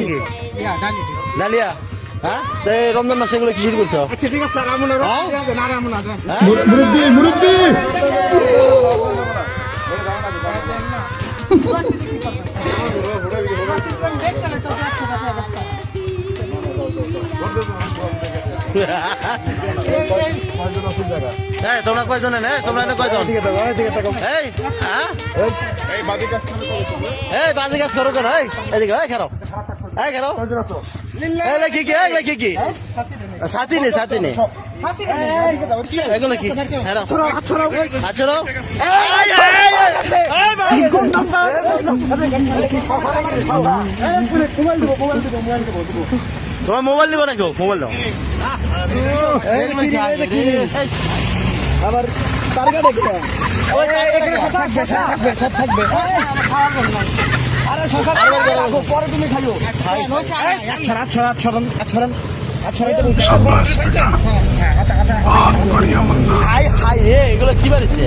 কি ডালিয়া? হ্যাঁ, রমজান মাসে এগুলো কি শুরু করছো? আচ্ছা ঠিক আছে স্যার, আমন তোমরা কয়জন? তোমরা কয়জন? বাজি কাজ করো কেন? এদিকে খেরো, খেরো কি সাথী নেই এগুলো কি? তোমার মোবাইল নিবো নাকি? মোবাইল নাও। আবার পরে তুমি খাইও। এগুলো কি বাড়িছে?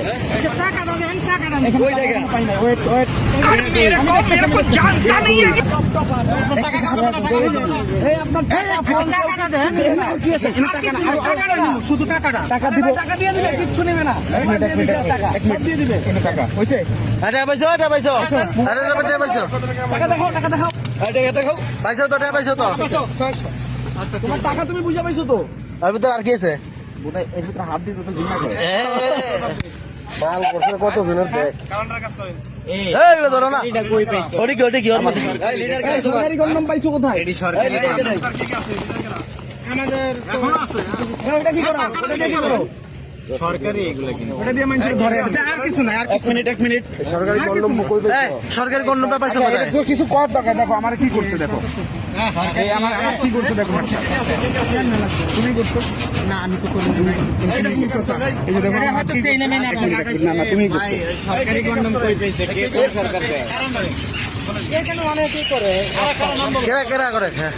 শুধু টাকা দিয়ে দিবে, কিচ্ছু নেবে না। পাইছো তো? তোমার টাকা তুমি বুঝে পাইছো তো? আর ভিতরে আর কি আছে? এর ভিতরে হাত দিয়ে তো জিম্মা করে। কত জনের দেখ ধরো না। ওটি কি ওর মধ্যে সরকারি কন্ডম পাইছো কোথায়? আমাদের ওটা কি করো? সরকারি এগুলো কি? ওটা দিয়ে মানুষের ধরে আর কিছু না। এক মিনিট সরকারি কন্ডম কই পাইছো? সরকারি কন্ডমটা পাইছো কোথায়? কিছু কর টাকা দেখো আমার কি করছে দেখো। এই আমার কি করছে দেখো। তুমি করছো না? আমি তো করি না। এটা কি করছো? এই যে দেখো আমার তো সেই নামে না। না তুমি করছো। সরকারি কন্ডম কই পাইছে? কে কোন সরকার দেয়? এখানে অনেকেই করে। কেরা করে? হ্যাঁ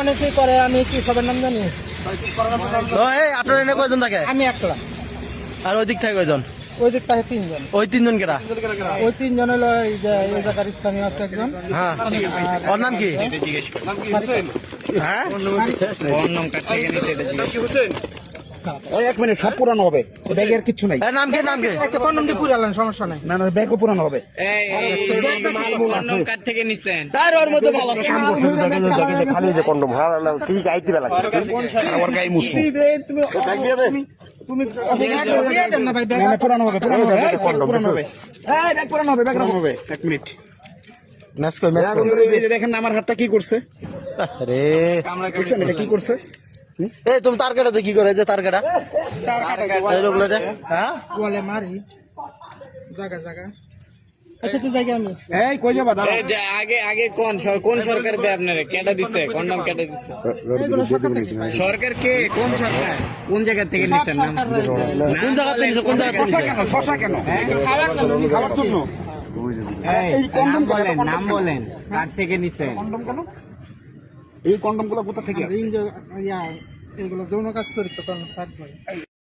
অনেকেই করে। আমি কি সবার নাম জানি? আপনার এনে কয়জন থাকে? আমি একলা। আর ওই দিক থেকে কয়জন? ওই দিক থেকে তিনজন। ওই তিনজন কেরা? ওই তিনজন হলো এই যে এই জায়গার স্থানীয় আছে একজন। হ্যাঁ, ওর নাম কি? হ্যাঁ, এক মিনিট, সব পুরানো হবে। ব্যাগের কিচ্ছু নাই। নাম কি? কন্ডম দিয়ে পুরালেন, সমস্যা নাই। না ব্যাগও পুরানো হবে। কার থেকে নিছেন? তার ওর মধ্যে ভালো আছে। খালি যে কন্ডম কি গাইতে বেলা আমার গায়ে মুসু তুমি না ভাই, ব্যাগ পুরানো হবে। ব্যাগ হবে। এক মিনিট। দেখেন আমার হাতটা কি করছে। আরে এটা কি করছে? তুমি তার কাটাতে কি করে? যে তার কাটা হ্যাঁ বলে মারি জায়গা। আচ্ছা তো জায়গা আমি কই যাবা? আগে কোন সরকার দেয় আপনারা? কেটা দিছে কন্ডম? কেটা দিছে সরকার? কে? কোন সরকার? কোন জায়গা থেকে নিছেন? কোন জায়গা থেকে নিছে? শশা কেন? খাবার জন্য। এই কন্ডম নাম বলেন, কার থেকে নিছেন? কন্ডম কেন? এই কন্ডম গুলো কোথা থেকে? এইগুলো যৌন কাজ করি তো থাকবে।